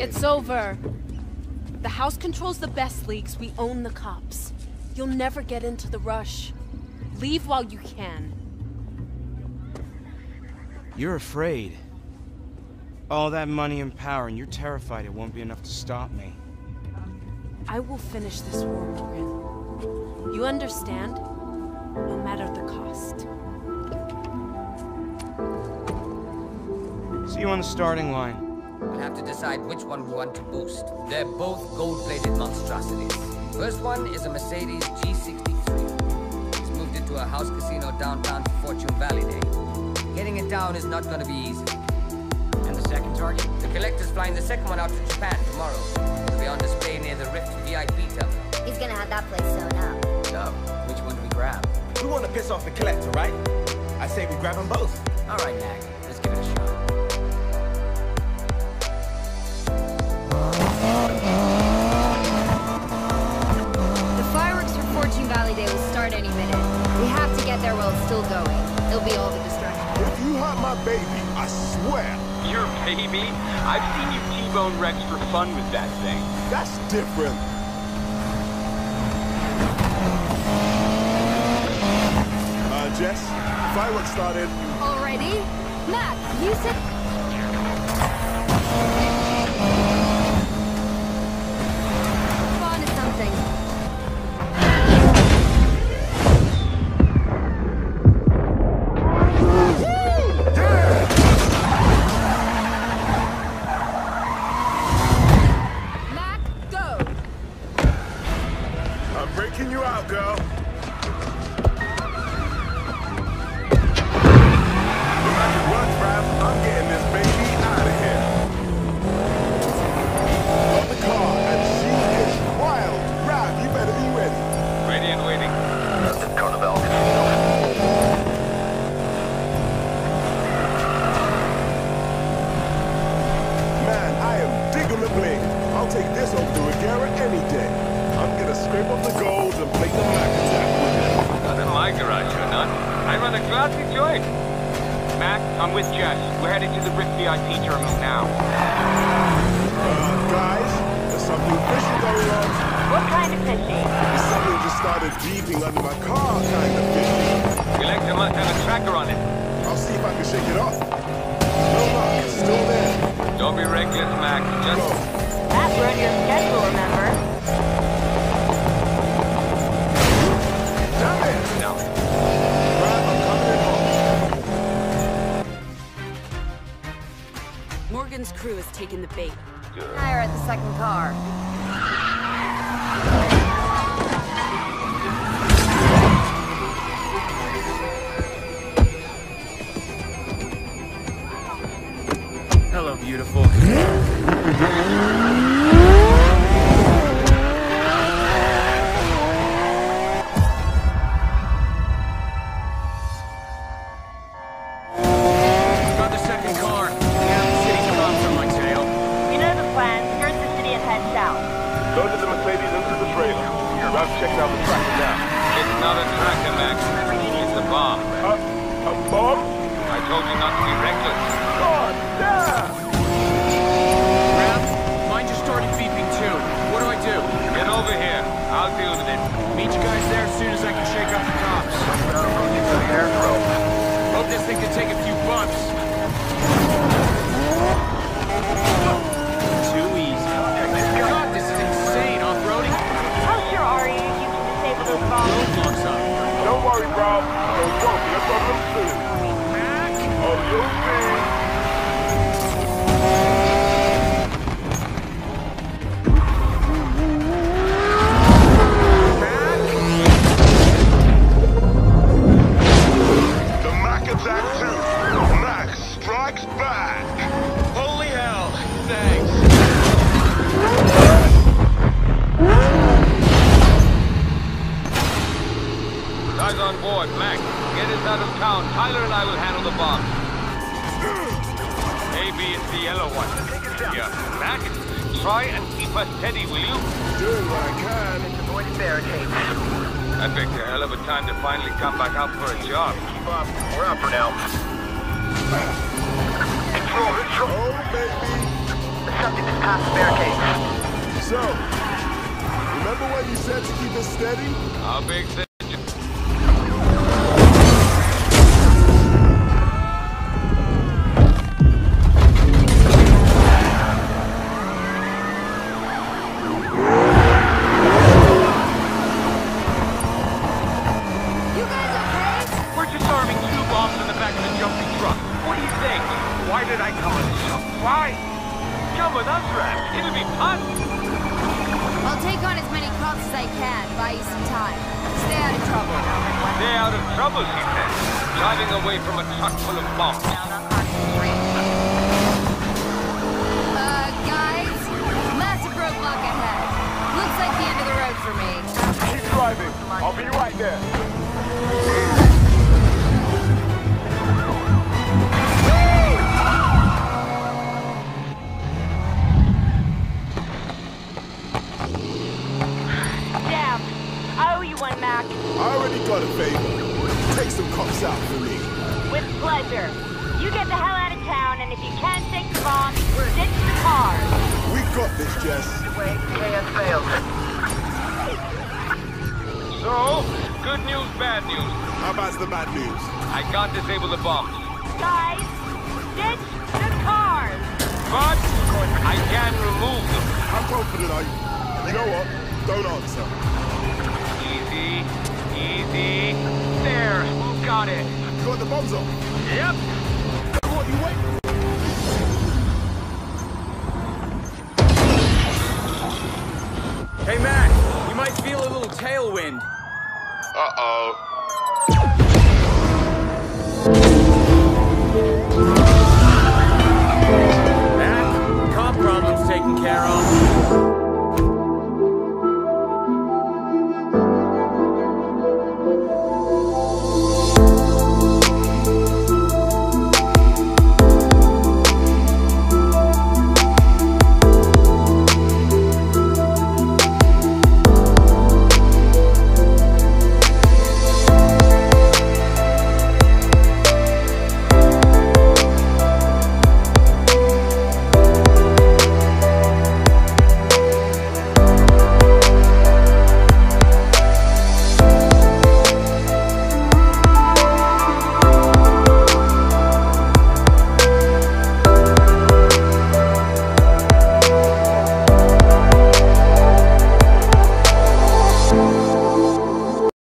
It's over. The house controls the best leagues. We own the cops. You'll never get into the rush. Leave while you can. You're afraid. All that money and power, and you're terrified it won't be enough to stop me. I will finish this war, Morgan. You understand? No matter the cost. See you on the starting line. We'll have to decide which one we want to boost. They're both gold-plated monstrosities. First one is a Mercedes G63. It's moved into a house casino downtown for Fortune Valley Day. Getting it down is not gonna be easy. And the second target? The collector's flying the second one out to Japan tomorrow. It'll be on display near the Rift VIP terminal. He's gonna have that place sewn up. So, which one do we grab? We want to piss off the collector, right? I say we grab them both. All right, Mac. Let's give it a shot. The fireworks for Fortune Valley Day will start any minute. We have to get there while it's still going. It'll be all the distraction. If you hurt my baby, I swear. Your baby? I've seen you T-bone Rex for fun with that thing. That's different. Jess, fireworks started. Already? Mac, you said... Spawn is something. Mac, go! I'm breaking you out, girl. I'm getting this baby out of here. Got the car, and she is wild. Rav, you better be ready. Ready and waiting. Carnival. Man, I am digging the bling. I'll take this over to Regera any day. I'm gonna scrape up the gold and play the Mac attack with it. Not in my garage, you're not. I run a classy joint. Mac, I'm with Jess. We're headed to the Rift VIP terminal now. Guys, there's something fishy going on. What kind of fishy? Something just started beeping under my car, kind of fishy. Collector must have a tracker on it. I'll see if I can shake it off. No luck, it's still there. Don't be reckless, Mac. Just... That's on your schedule, remember? Damn it! No. I'm coming in home. Morgan's crew has taken the bait. Hire at the second car. Hello, beautiful. Got the second car. Half the city's cops on my tail. You know the plan. Skirt the city and head south. Loaded the Mercedes into the trailer. Rav checked out the tracker now. It's not a tracker, Max. It's a bomb. A bomb? I told you not to be reckless. God damn! Rav, mine just started beeping too. What do I do? Get over here. I'll deal with it. Meet you guys there as soon as I can shake up the cops. Hope this thing can take a few bumps. Too easy. God, this is insane. Off-roading? How sure are you can disable those bombs? Roadblocks up. Don't worry, Rob. Don't worry. Let's go look soon. Mac? Oh, you'll see. The Mac attack 2. Mac strikes back. Holy hell! Thanks. Guys on board. Mac, get us out of town. Tyler and I will handle the bomb. Maybe it's the yellow one. Yeah. Mac, try and keep us steady, will you? Doing what I can. Avoid barricades. That makes a hell of a time to finally come back out for a job. Keep up. We're out for now. Control. Oh, baby. The subject is past the barricades. So, remember when you said to keep it steady? How big's the... We're just arming 2 bombs in the back of the jumping truck. What do you think? Why did I come with this? Why? Come with us, Rat. It'll be fun. I'll take on as many cops as I can, buy you some time. Stay out of trouble. Stay out of trouble, she said. Driving away from a truck full of bombs. Guys, massive roadblock ahead. Looks like the end of the road for me. Keep driving. I'll be right there. Damn. I owe you one, Mac. I already got a favor. Take some cops out for me. With pleasure. You get the hell out of town, and if you can't take the bombs, ditch the car. We got this, Jess. Wait, has failed. So, good news, bad news. How bad's the bad news? I can't disable the bombs. Guys, ditch the cars. But I can remove them. How confident are you? You know what? Don't answer. Easy, easy. There, got it. You got the bombs on? Yep. What you wait? Hey, Mac, you might feel a little tailwind. Uh-oh.